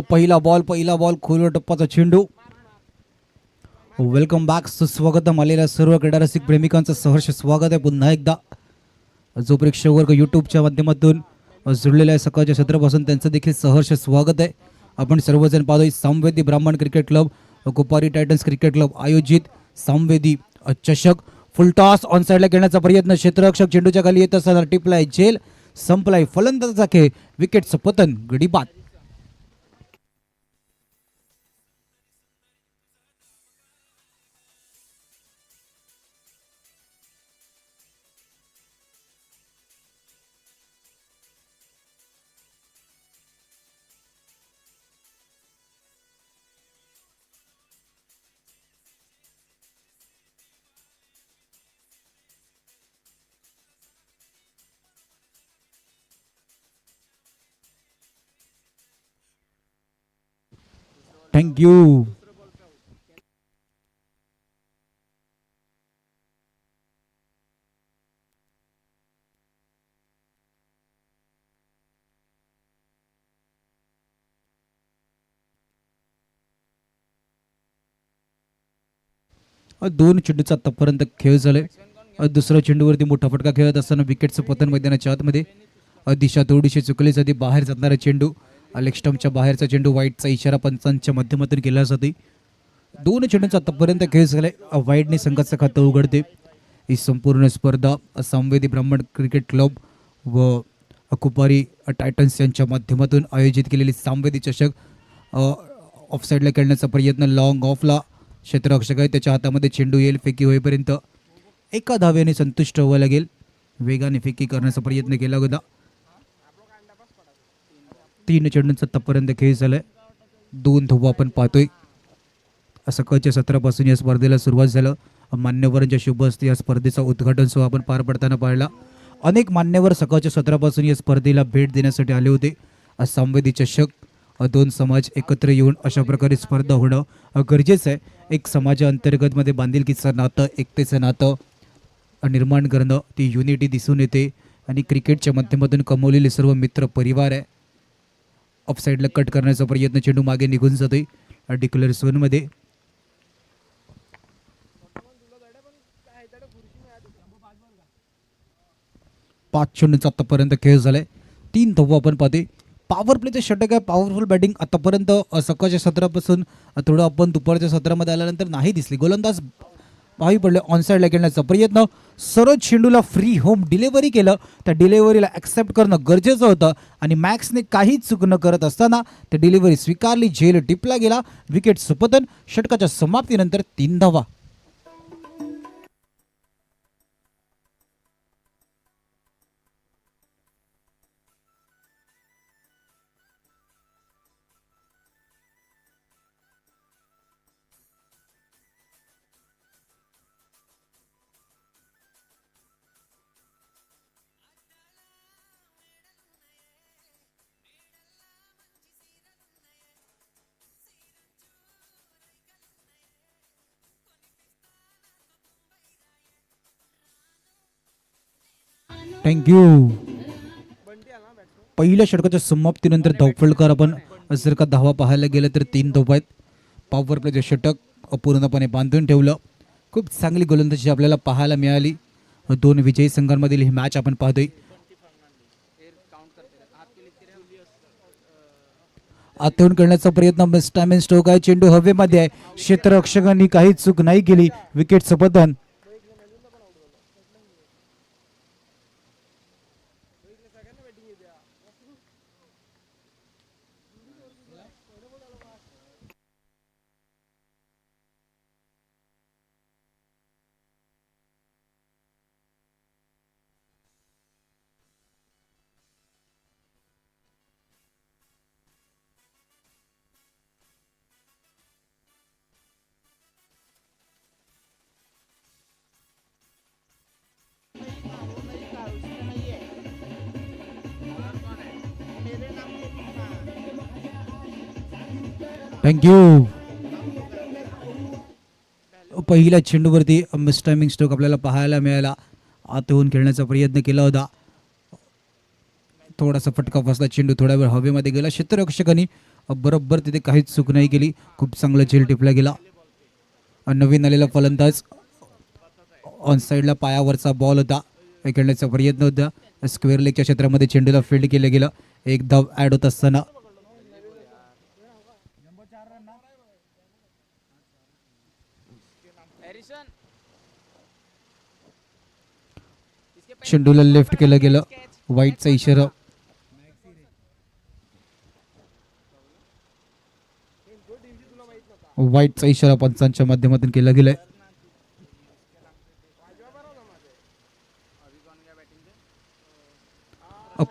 पहिला बॉल खोलवर टप्पाचा चेंडू. वेलकम बॅक, सुस्वागतम आलेल्या सर्व क्रीडारसिक प्रेमिकांचं सहर्ष स्वागत आहे पुन्हा एकदा. जो प्रेक्षक वर्ग यूट्यूबच्या माध्यमातून जुळलेला आहे सकाळच्या सत्रापासून त्यांचं देखील सहर्ष स्वागत आहे. आपण सर्वजण पाहतोय Samvedi Brahmin cricket club Kupari titans cricket club आयोजित सामवेदी चषक. फुलटॉस ऑन साईडला खेळण्याचा प्रयत्न, क्षेत्ररक्षक चेंडूच्या खाली येत असताना टिपलाय झेल, संपलाय फलंदाजाचा खेळ, विकेटचं पतन, गडी बाद. थँक्यू. दोन चेंडूचा आतापर्यंत खेळ झालाय. दुसऱ्या चेंडूवरती मोठा फटका खेळत असताना विकेटचं पतन मैदानाच्या आतमध्ये. दिशा थोडीशी चुकली जाते, बाहेर जाणारा चेंडू, लेग स्टंपच्या बाहेरचा चेंडू, वाईटचा इशारा पंचांच्या माध्यमातून केला जाते. दोन चेंडूंचा आतापर्यंत खेळ झालाय. वाईटने संघाचं खातं उघडते. ही संपूर्ण स्पर्धा सामवेदी ब्राह्मण क्रिकेट क्लब व कुपारी टायटन्स यांच्या माध्यमातून आयोजित केलेली सामवेदी चषक. ऑफसाईडला खेळण्याचा प्रयत्न, लॉंग ऑफला क्षेत्ररक्षक आहे, त्याच्या हातामध्ये चेंडू येईल. फेकी होईपर्यंत एका धाव्याने संतुष्ट व्हावं लागेल. वेगाने फेकी करण्याचा प्रयत्न केला होता. 3 चेंडूंचा आतापर्यंत खेळ झालाय. 2 धावा आपण पाहतोय. सकाळच्या सत्रापासून या स्पर्धेला सुरुवात झालं. मान्यवरांच्या शुभ हस्ते या स्पर्धेचा उद्घाटन सोहळा आपण पार पडताना पाहिला. अनेक मान्यवर सकाळच्या सत्रापासून या स्पर्धेला भेट देण्यासाठी आले होते. सामवेदी चषक, 2 समाज एकत्र येऊन अशा प्रकारे स्पर्धा होणं गरजेचं आहे. एक समाजाअंतर्गत मध्ये बांधिलकीचं नातं, एकतेचं नातं निर्माण करणं, ती युनिटी दिसून येते. आणि क्रिकेटच्या माध्यमातून कमवलेले सर्व मित्र परिवार आहे. ऑफसाईडला कट करण्याचा प्रयत्न, चेंडू मागे निघून जातोय डिक्लेअर झोनमध्ये. पाच चेंडूंचा आतापर्यंत खेळ झालाय. 3 धावा आपण पाहते. पॉवर प्लेचे षटक आहे, पॉवरफुल बॅटिंग आतापर्यंत सकाळच्या सत्रापासून थोडं आपण दुपारच्या सत्रामध्ये आल्यानंतर नाही दिसली. गोलंदाज भावी पडले. ऑनसाईडला खेळण्याचा प्रयत्न, सरळ चेंडूला फ्री होम डिलिव्हरी केलं. त्या डिलिव्हरीला ॲक्सेप्ट करणं गरजेचं होतं आणि मॅक्सने काहीच चूक न करत असताना त्या डिलिव्हरी स्वीकारली. झेल टिपला गेला, विकेट सुपतन. षटकाच्या समाप्तीनंतर 3 धावा. थँक्यू. पहिल्या षटकाच्या समाप्तीनंतर धावफलकार आपण जर का धावा पाहायला गेलं तर 3 धावा आहेत. पॉवर प्लेचे षटक पूर्णपणे बांधून ठेवलं. खूप चांगली गोलंदाजी आपल्याला पाहायला मिळाली. 2 विजयी संघांमधील ही मॅच आपण पाहतोय. आतून करण्याचा प्रयत्न, मिस्टामिन स्ट्रोक आहे, चेंडू हवेमध्ये आहे. क्षेत्ररक्षकांनी काही चूक नाही केली, विकेटचं पतन. थँक्यू. पहिल्या चेंडूवरती मिसटायमिंग स्ट्रोक आपल्याला पाहायला मिळाला. आतून खेळण्याचा प्रयत्न केला होता, थोडासा फटका फसला, चेंडू थोडा वेळ हवेमध्ये गेला. क्षेत्ररक्षकांनी बरोबर तिथे काहीच चूक नाही केली, खूप चांगला झेल टिपला गेला. नवीन आलेला फलंदाज ऑन साईडला पायावरचा बॉल होता, खेळण्याचा प्रयत्न होता. स्क्वेअर लेगच्या क्षेत्रामध्ये चेंडूला फील्ड केलं गेलं. एक धाव ॲड होत असताना चेंडूला लेफ्ट केलं गेलं. वाईटचा इशारा. वाईटचा इशारा पंचांच्या माध्यमातून केला गेलाय.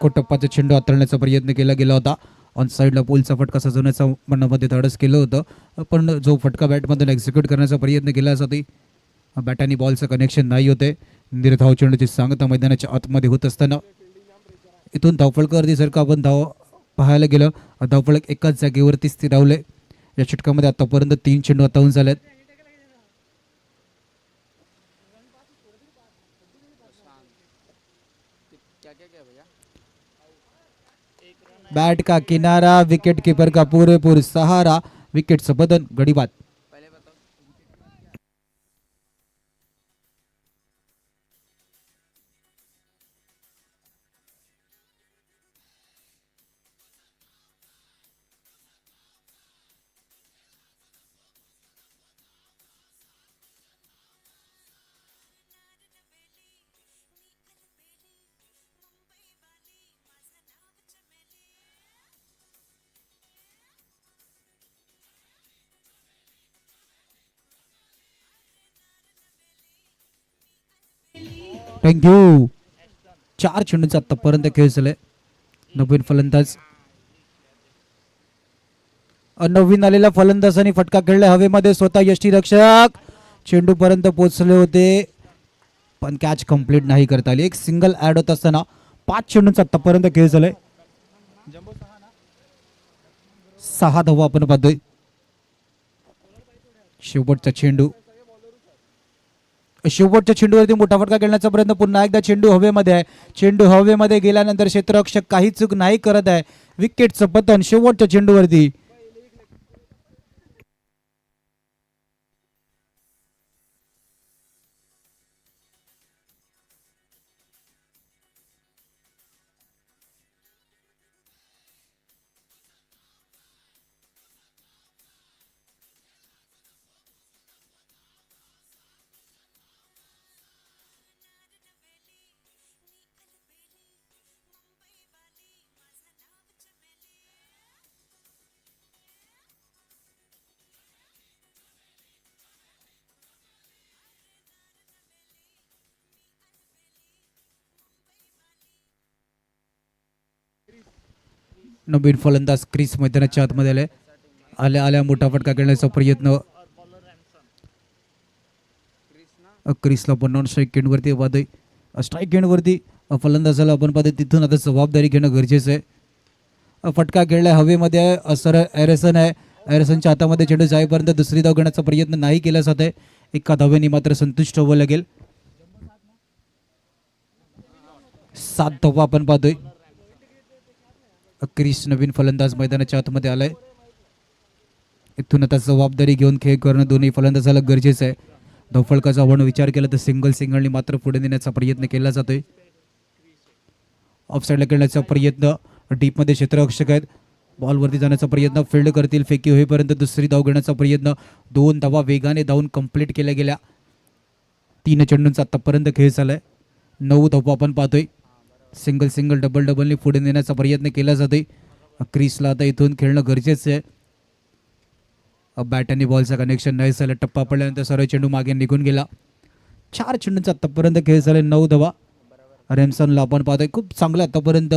कोटप्पाचा चेंडू हाताळण्याचा प्रयत्न केला गेला होता. ऑन साईडला पोलचा फटका सजवण्याचा मनामध्ये धाडस केलं होतं, पण जो फटका बॅटमधून एक्झिक्यूट करण्याचा प्रयत्न केला असता ती बॅट आणि बॉलचं कनेक्शन नाही होते. निर्धाव चेंडूची सांगता मैदानाच्या आतमध्ये होत असताना इथून धावफलकावरती जर का आपण धाव पाहायला गेलं, धावफलक एकाच जागेवरती स्थिरावले. या षटकामध्ये आतापर्यंत 3 चेंडू हाताळून झालेत. बैट का किनारा, विकेट कीपर का पूरेपूर सहारा, विकेट बदन, गड़ी बात. थँक्यू. 4 चेंडूंचा आतापर्यंत खेळ झालाय. नवीन फलंदाज, नवीन आलेला फलंदाजाने फटका खेळला हवेमध्ये. स्वतः यष्टीरक्षक चेंडू पर्यंत पोहोचले होते, पण कॅच कंप्लीट नाही करता आली. एक सिंगल ऍड होत असताना 5 चेंडूंचा आतापर्यंत खेळ झालाय. 6 धावा आपण पाहतोय. शेवटचा चेंडू, शेवटच्या चेंडूवरती मोठा फटका खेळण्याचा प्रयत्न. पुन्हा एकदा चेंडू हवेमध्ये आहे. चेंडू हवेमध्ये गेल्यानंतर क्षेत्ररक्षक काही चूक नाही करत आहे. विकेटचं पतन शेवटच्या चेंडूवरती. नवीन फलंदाज क्रिस मैदानाच्या आतमध्ये आले. आल्या आल्या मोठा फटका खेळण्याचा प्रयत्न. क्रिसला पण नॉन स्ट्राईक एंडवरती वादय. स्ट्राईक एंडवरती फलंदाजाला आपण पाहतो तिथून आता जबाबदारी घेणं गरजेचं आहे. फटका खेळलाय हवेमध्ये. सर एरिसन आहे. एरिसनच्या हातामध्ये चेंडू जाईपर्यंत दुसरी धाव घेण्याचा प्रयत्न नाही केला जात आहे. एका धावेने मात्र संतुष्ट व्हावं लागेल. 7 धावा आपण पाहतोय. क्रिस नवीन फलंदाज मैदानाच्या आतमध्ये आलाय. इथून आता जबाबदारी घेऊन खेळ करणं दोन्ही फलंदाजाला गरजेचं आहे. धावफलकाचा आपण विचार केला तर सिंगलनी मात्र पुढे नेण्याचा प्रयत्न केला जातोय. ऑफसाईडला खेळण्याचा प्रयत्न. डीपमध्ये क्षेत्ररक्षक आहेत. बॉलवरती जाण्याचा प्रयत्न, फील्ड करतील. फेकी होईपर्यंत दुसरी धाव घेण्याचा प्रयत्न. 2 धावा वेगाने धावून कंप्लीट केल्या गेल्या. 3 चेंडूंचा आतापर्यंत खेळ झालाय. 9 धावा आपण पाहतोय. सिंगल डबलने पुढे नेण्याचा प्रयत्न केला जातोय. क्रिसला आता इथून खेळणं गरजेचं आहे. बॅट आणि बॉलचं कनेक्शन नाही झालं. टप्पा पडल्यानंतर सर्व चेंडू मागे निघून गेला. 4 चेंडूंचा आतापर्यंत खेळ झाले. 9 धावा. रेमसनला आपण पाहतोय खूप चांगलं आतापर्यंत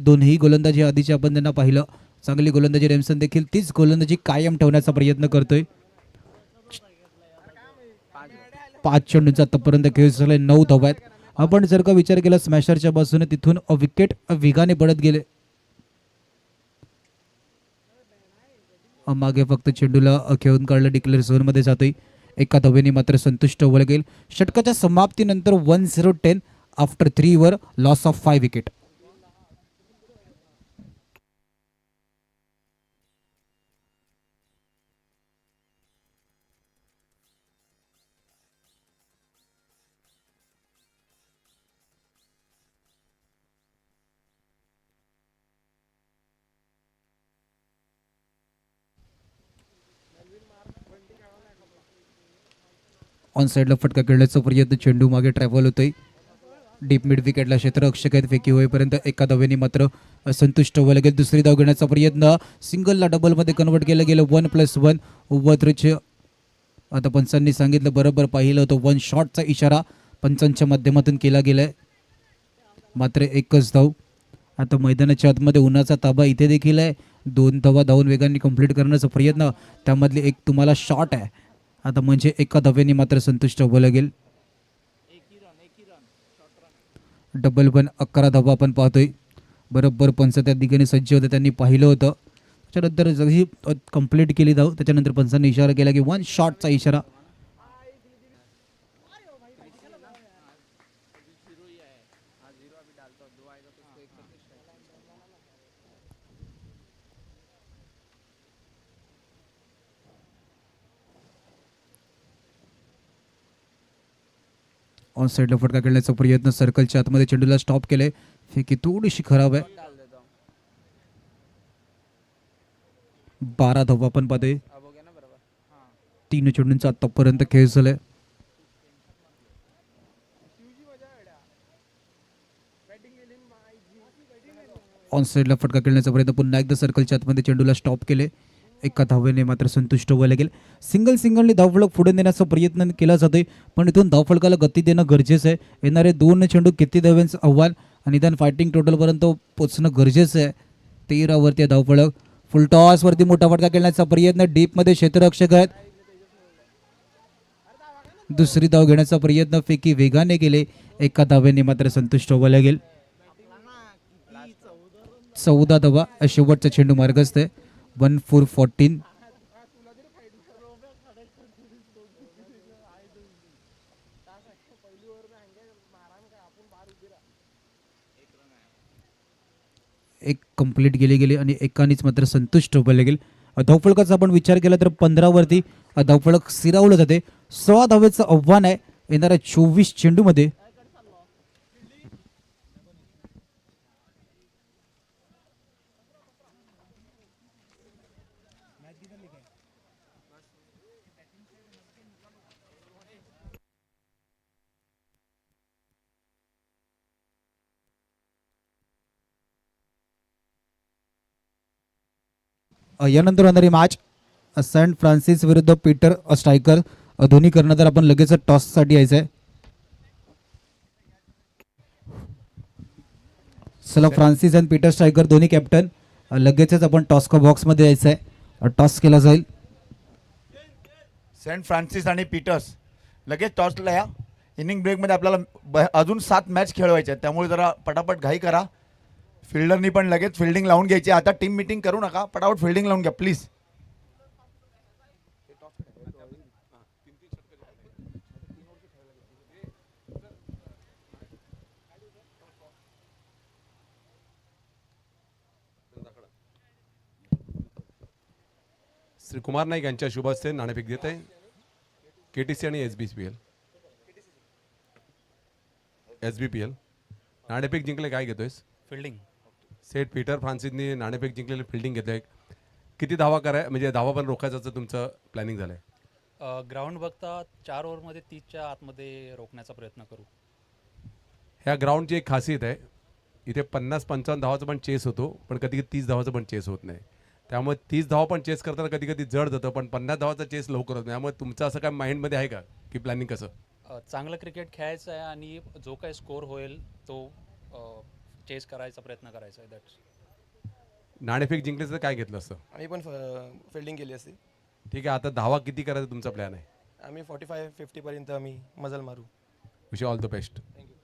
दोन्ही गोलंदाजी आधीचे आपण त्यांना पाहिलं. चांगली गोलंदाजी रेमसन देखील तीच गोलंदाजी कायम ठेवण्याचा प्रयत्न करतोय. 5 चेंडूंचा आतापर्यंत खेळ झालाय. 9 धावा आहेत. आपण जर का विचार केला स्मॅशरच्या बाजूने तिथून विकेट वेगाने पडत गेले. मागे फक्त चेंडूला खेळून काढलं. डिक्लेअर झोनमध्ये जातोय. एका धावेने मात्र संतुष्ट व्हायला गेल. षटकाच्या समाप्तीनंतर 10-10 आफ्टर 3 वर लॉस ऑफ 5 विकेट. ऑन साईडला फटका खेळण्याचा प्रयत्न, चेंडू मागे ट्रॅव्हल होतोय. डीप मिड विकेटला क्षेत्ररक्षक आहेत, फेकी होईपर्यंत एका धावेने मात्र संतुष्ट व्हायला गेल. दुसरी धाव घेण्याचा प्रयत्न, सिंगलला डबलमध्ये कन्वर्ट केलं गेलं. 1+1 ओव्हर. आता पंचांनी सांगितलं बरोबर पाहिलं होतं, 1 शॉटचा इशारा पंचांच्या माध्यमातून केला गेलाय. मात्र एकच धाव. आता मैदानाच्या आतमध्ये उन्हाचा ताबा इथे देखील आहे. 2 धावा धावून वेगाने कंप्लीट करण्याचा प्रयत्न, त्यामधली एक तुम्हाला शॉट आहे. आता म्हणजे एका धावेने मात्र संतुष्ट व्हायला गेल. डबल 1, 11 धावा आपण पाहतोय. बरोबर पंच त्या दिगेने सज्ज होते, त्यांनी पाहिलं होतं. त्याच्यानंतर जशी कंप्लीट केली धाव, त्याच्यानंतर पंचांनी इशारा केला की 1 शॉटचा इशारा. ऑन साईडला फटका खेळण्याचा प्रयत्न, सर्कलच्या आतमध्ये चेंडूला स्टॉप केले. फेकी थोडीशी खराब आहे. 12 धावा आपण पाहतोय. 3 चेंडूंचा आतापर्यंत खेळ झालाय. ऑन साईडला फटका खेळण्याचा प्रयत्न, पुन्हा एकदा सर्कलच्या आतमध्ये चेंडूला स्टॉप केले. एका धावेने मात्र संतुष्ट व्हायला गेल. सिंगलने धावफलक पुढे नेण्याचा प्रयत्न केला जातोय, पण इथून धावफलकाला गती देणं गरजेचं आहे. येणारे 2 चेंडू किती धाव्यांचं आव्हान आणि निदान फायटिंग टोटलपर्यंत पोचणं गरजेचं आहे. 13 वरती धावफलक. फुल टॉस वरती मोठा फटका खेळण्याचा प्रयत्न, डीपमध्ये क्षेत्ररक्षक आहेत. दुसरी धाव घेण्याचा प्रयत्न, फेकी वेगाने गेले. एका धावेने मात्र संतुष्ट व्हायला गेल. 14 धावा, शेवटचा चेंडू मार्गस्थ आहे. 1 for 14. एक कंप्लीट गेली आणि एकानेच मात्र संतुष्ट व्हायला गेल. धावफलकाचा आपण विचार केला तर 15 वरती धावफलक सिरावलं जाते. 16 धावेचं आव्हान आहे येणाऱ्या 24 चेंडूमध्ये. यानंतर होणारी मॅच सेंट फ्रान्सिस विरुद्ध पीटर स्ट्रायकर. दोन्ही कर्णधार आपण लगेच टॉससाठी यायचं आहे. चला, फ्रान्सिस आणि पीटर स्ट्रायकर दोन्ही कॅप्टन, लगेचच आपण टॉस का बॉक्समध्ये यायचं आहे. टॉस केला जाईल. सेंट फ्रान्सिस आणि पीटर्स लगेच टॉसला या. इनिंग ब्रेकमध्ये आपल्याला अजून 7 मॅच खेळवायच्या आहेत, त्यामुळे जरा पटापट घाई करा. फिल्डरनी पण लगेच फिल्डिंग लावून घ्यायची. आता टीम मीटिंग करू नका, पटापट फिल्डिंग लावून घ्या प्लीज. श्री कुमार नाईक यांच्या शुभ हस्ते नाणेफेक देत आहे. KTC आणि SBPL नाणेफेक जिंकले. काय घेतोयस? फिल्डिंग. सेट पीटर फ्रान्सिसनी नाणेफेक जिंकलेले, फिल्डिंग घेतलंय. किती धावा म्हणजे धावा पण रोखायचं तुमचं प्लॅनिंग झालंय? ग्राउंड बघता 4 ओव्हरमध्ये 30च्या आतमध्ये रोखण्याचा प्रयत्न करू. ह्या ग्राउंडची एक खासियत आहे, इथे 50-55 धावाचं पण चेस होतो, पण कधी 30 धावाचं पण चेस होत नाही. त्यामुळे 30 धावा पण चेस करताना कधी कधी जड जातं, पण 50 धावाचा चेस लवकर होत नाही. त्यामुळे तुमचं असं काय माइंडमध्ये आहे का की प्लॅनिंग कसं? चांगलं क्रिकेट खेळायचं आहे आणि जो काही स्कोअर होईल तो चेस करायचा प्रयत्न करायचा आहे. दॅट्स. नाणेफेक जिंकले तर काय घेतलं असतं? आम्ही पण फिल्डिंग केली असती. ठीक आहे, आता धावा किती करायचा तुमचा प्लॅन आहे? आम्ही 45-50 पर्यंत आम्ही मजल मारू. Wish all the best. Thank you.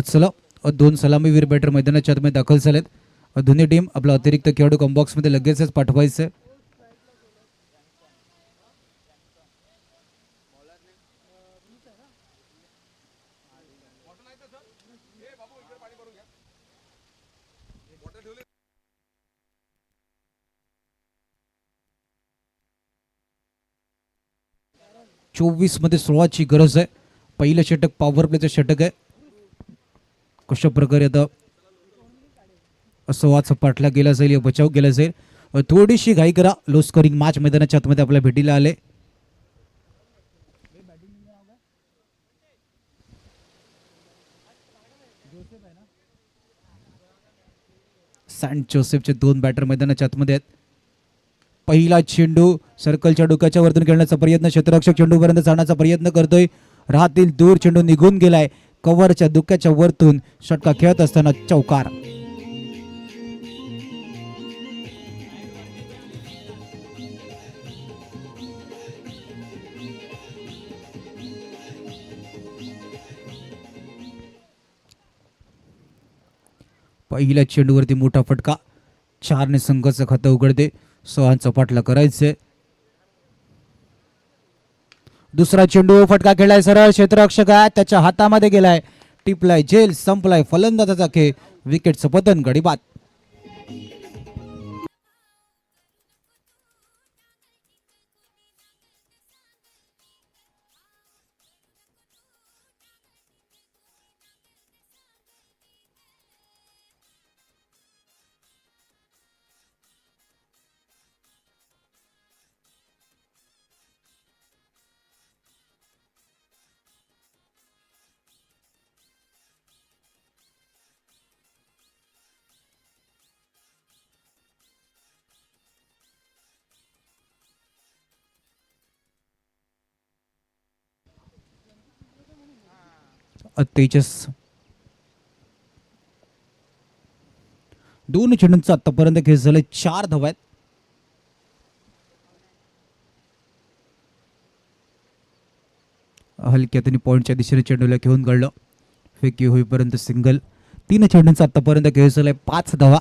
चला दोन सलामीवीर बॅटर मैदानाच्या आतमध्ये दाखल झालेत. दोन्ही टीम आपला अतिरिक्त खेळाडू कॉम्बॉक्समध्ये लगेचच पाठवायचं आहे. चोवीस मध्ये 16ची गरज आहे. पहिलं षटक पॉवर प्लेचं षटक आहे. कशा प्रकारे आता असं पाठला गेला जाईल, बचाव केला जाईल. थोडीशी घाई करा. लो स्कोरिंग मॅच मैदानाच्या आतमध्ये आपल्या भेटीला आले. सँट जोसेफचे दोन बॅटर मैदानाच्या आतमध्ये आहेत. पहिला चेंडू सर्कलच्या डोक्याच्या वरतून खेळण्याचा प्रयत्न, क्षेत्ररक्षक चेंडूपर्यंत जाण्याचा प्रयत्न करतोय. राहतील दूर, चेंडू निघून गेलाय. कव्हरच्या डोक्याच्या वरतून षटका खेळत असताना चौकार. पहिल्या चेंडूवरती मोठा फटका. 4 संघाचं खातं उघडते. 6 पाठला करायचे. दुसरा चेंडू फटका खेळलाय, सरळ क्षेत्ररक्षक आहे त्याच्या हातामध्ये गेलाय, टिपलाय, झेल संपलाय. फलंदाजाचा खेळ, विकेटचं पतन, गडी बाद. तेजस दोन चेंडूंचा आतापर्यंत खेळ झाले. 4 धावा आहेत. हलक्या त्यांनी पॉईंटच्या दिशेने चेंडूला घेऊन गळलं. फेकी होईपर्यंत सिंगल. 3 चेंडूंचा आतापर्यंत खेळ झालाय. 5 धावा.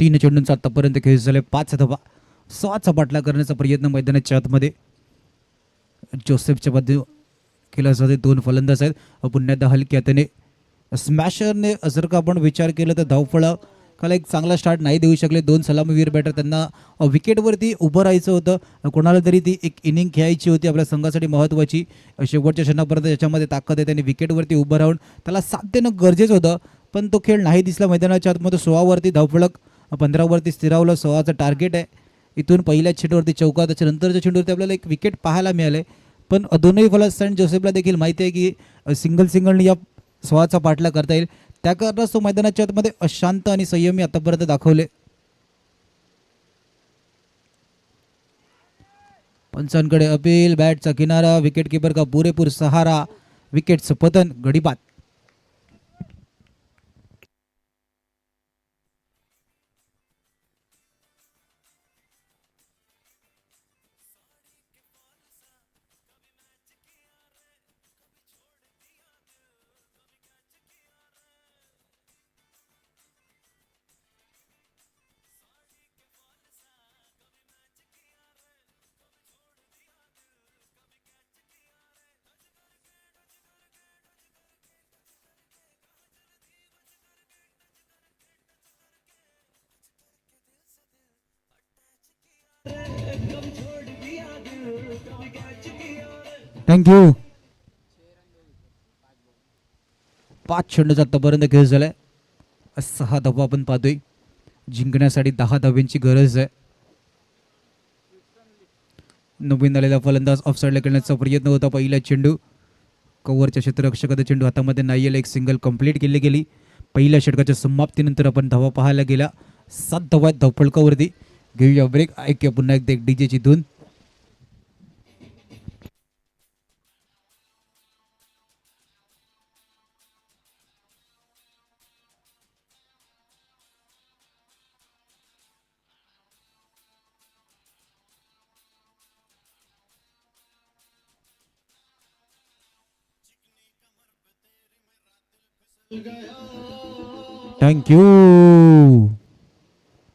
तीन चेंडूंचा आतापर्यंत खेळ झाले. 5 धावा. 6चा पाठला करण्याचा प्रयत्न मैदानाच्या आतमध्ये जोसेफच्या बाजू केला जाते. 2 फलंदाज आहेत. पुन्हा एकदा हलक्या त्याने स्मॅशरने जर का आपण विचार केला तर धावफळा काल एक चांगला स्टार्ट नाही देऊ शकले. 2 सलामीवीर बॅटर, त्यांना विकेटवरती उभं राहायचं होतं. कोणाला तरी ती एक इनिंग खेळायची होती आपल्या संघासाठी महत्त्वाची. शेवटच्या क्षणापर्यंत त्याच्यामध्ये ताकद आहे. त्यांनी विकेटवरती उभं राहून त्याला साथ देणं गरजेचं होतं, पण तो खेळ नाही दिसला मैदानाच्या आतमध्ये. 16वरती धावफलक, 15वरती स्थिरावलं. 16चं टार्गेट आहे. इथून पहिल्या चेंडूवरती चौका, त्याच्यानंतरच्या चेंडूवरती आपल्याला एक विकेट पाहायला मिळाले. पण दोनही फलंदाज सेंट जोसेफला देखील माहिती आहे की सिंगलने या 16चा पाठला करता येईल. त्या कारणास तो मैदानाच्या आतमध्ये अशांत आणि संयमी आतापर्यंत दाखवले. पंचांकडे अपील, बॅटचा किनारा, विकेट किपर का पुरेपूर सहारा, विकेटचं पतन, गडी बाद. थँक्यू. 5 चेंडूचा आतापर्यंत खेळ झालाय. 6 धावा आपण पाहतोय. जिंकण्यासाठी 10 धाव्यांची गरज आहे. नवीन आलेला फलंदाज ऑफसाईडला खेळण्याचा प्रयत्न होता. पहिला चेंडू कव्हरच्या क्षेत्ररक्षकाचा चेंडू हातामध्ये नाही आला. एक सिंगल कंप्लीट केली गेली. पहिल्या षटकाच्या समाप्तीनंतर आपण धावा पाहायला गेला. 7 धावा आहेत धावफलकावरती. घेऊया ब्रेक. ऐकूया पुन्हा एकदा एक डीजेची धून. थँक्यू.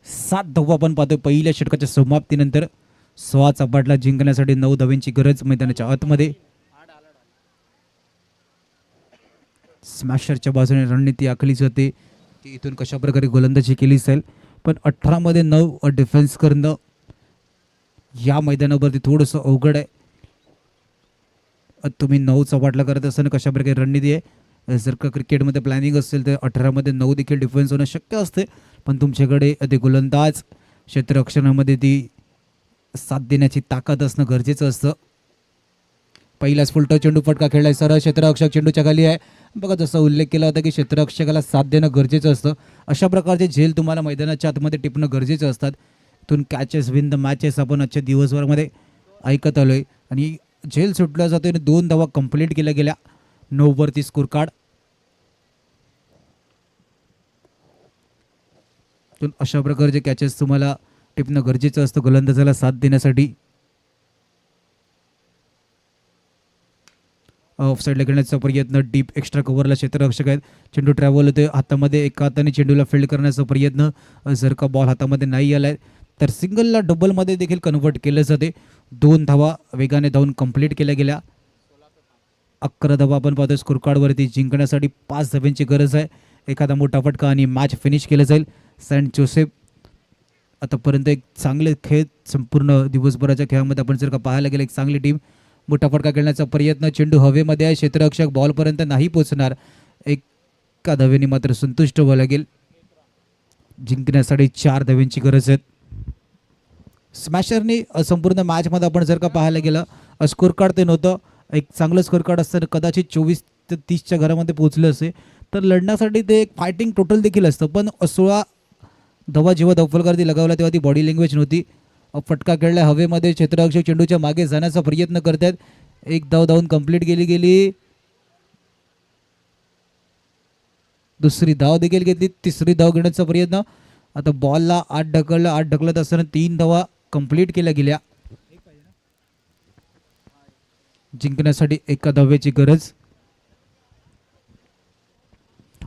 7 धावा आपण पाहतोय पहिल्या षटकाच्या समाप्तीनंतर. 6 चपाटला जिंकण्यासाठी 9 धाव्यांची गरज मैदानाच्या आतमध्ये. स्मॅशरच्या बाजूने रणनीती आखली जाते की इथून कशा प्रकारे गोलंदाजी केली जाईल. पण 18 मध्ये 9 डिफेन्स करणं या मैदानावरती थोडंसं अवघड आहे. तुम्ही 9 चपाटला करत असताना कशा प्रकारे रणनीती आहे. जर का क्रिकेटमध्ये प्लॅनिंग असेल तर 18 मध्ये 9 देखील डिफेन्स होणं शक्य असते. पण तुमच्याकडे ते गोलंदाज क्षेत्ररक्षणामध्ये ती साथ देण्याची ताकद असणं गरजेचं असतं. पहिलाच फुलटो चेंडू फटका खेळलाय. सरळ क्षेत्ररक्षक चेंडूच्या खाली आहे. बघा जसा उल्लेख केला होता की क्षेत्ररक्षकाला साथ देणं गरजेचं असतं. अशा प्रकारचे झेल तुम्हाला मैदानाच्या आतमध्ये टिपणं गरजेचं असतात. इथून कॅचेस विन द मॅचेस आपण आजच्या दिवसभरामध्ये ऐकत आलोय. आणि झेल सुटला जातोय आणि 2 धावा कंप्लीट केल्या गेल्या. 9 वरती स्कोर कार्ड. अशा प्रकारचे कॅचेस तुम्हाला टिपणं गरजेचं असतं गोलंदाजाला साथ देण्यासाठी. ऑफ साईडला खेळण्याचा प्रयत्न. डीप एक्स्ट्रा कव्हरला क्षेत्ररक्षक आहेत. चेंडू ट्रॅव्हल होते हातामध्ये. एका हाताने चेंडूला फील्ड करण्याचा प्रयत्न. जर का बॉल हातामध्ये नाही आलाय तर सिंगलला डबलमध्ये देखील कन्वर्ट केलं जाते. 2 धावा वेगाने धावून कंप्लीट केल्या गेल्या. 11 धावा आपण पाहतोय स्कोर कार्डवरती. जिंकण्यासाठी 5 धाव्यांची गरज आहे. एखादा मोठा फटका आणि मॅच फिनिश केलं जाईल. सेंट जोसेफ आतापर्यंत एक चांगले खेळ संपूर्ण दिवसभराच्या खेळामध्ये आपण जर का पाहायला गेलं एक चांगली टीम. मोठा फटका खेळण्याचा प्रयत्न. चेंडू हवेमध्ये आहे. क्षेत्ररक्षक बॉलपर्यंत नाही पोहोचणार. एका धावेने मात्र संतुष्ट व्हावं लागेल. जिंकण्यासाठी 4 धाव्यांची गरज आहे. स्मॅशरने संपूर्ण मॅचमध्ये आपण जर का पाहायला गेलं स्कोर कार्ड ते नव्हतं. एक चांगलं स्कोर कार्ड असताना कदाचित 24 ते 30च्या घरामध्ये पोहोचलं असे तर लढण्यासाठी ते एक फायटिंग टोटल देखील असतं. पण 16 धावा जेव्हा धावफलकावरती लगावला तेव्हा ती बॉडी लँग्वेज नव्हती. फटका खेळला हवेमध्ये. क्षेत्ररक्षक चेंडूच्या मागे जाण्याचा प्रयत्न करतात. 1 धाव धावून कंप्लीट केली गेली. दुसरी धाव देखील घेतली. तिसरी धाव घेण्याचा प्रयत्न. आता बॉलला आत ढकलत असताना 3 धावा कंप्लीट केल्या गेल्या. जिंकण्यासाठी 1 धावेची गरज.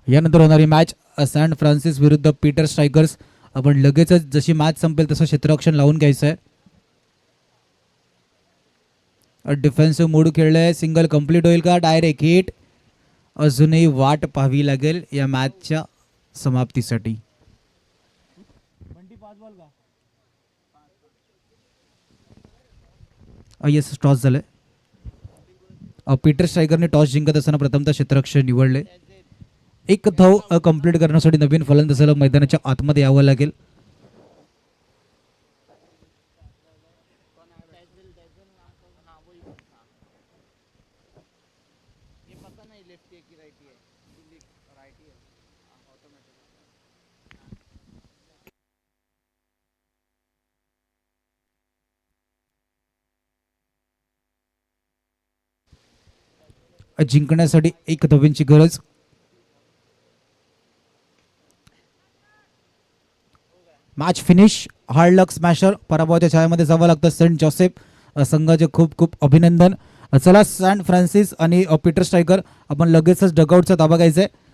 यानंतर होणारी मॅच सॅन फ्रान्सिस विरुद्ध पीटर स्ट्रायकर्स. आपण लगेचच जशी मॅच संपेल तसं क्षेत्ररक्षण लावून घ्यायचं आहे. डिफेन्सिव्ह मोड खेळलाय. सिंगल कंप्लीट होईल का डायरेक्ट हिट. अजूनही वाट पाहावी लागेल या मॅचच्या समाप्तीसाठी. येस टॉस झालंय. पीटर स्ट्रायकरने टॉस जिंकत असताना प्रथमतः क्षेत्ररक्षण निवडले. 1 धाव कंप्लीट करण्यासाठी नवीन फलंदाजाला मैदानाच्या आतमध्ये यावं लागेल. जिंकण्यासाठी 1 धावेची गरज. Match finish. हार्ड लक स्मॅशर पराभवाच्या छायामध्ये जावं लागतं सेंट जोसेफ संघाचे खूप खूप अभिनंदन. चला सॅन फ्रान्सिस आणि पीटर स्ट्रायकर आपण लगेचच डगआउटचा ताबा घ्यायचा आहे.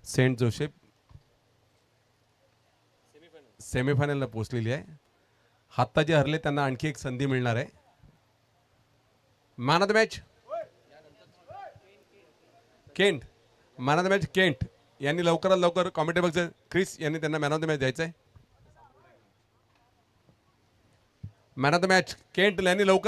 सेंट जोसेफ सेमीफायनलला पोहोचलेली आहे. आत्ता जे हरले त्यांना आणखी एक संधी मिळणार आहे. Man of the match Kent. Man of the match Kent यांनी लवकरात लवकर कॉमेंटेबलचे क्रिस यांनी त्यांना मॅन ऑफ द मॅच द्यायचं आहे. Man of the match Kent यांनी लवकर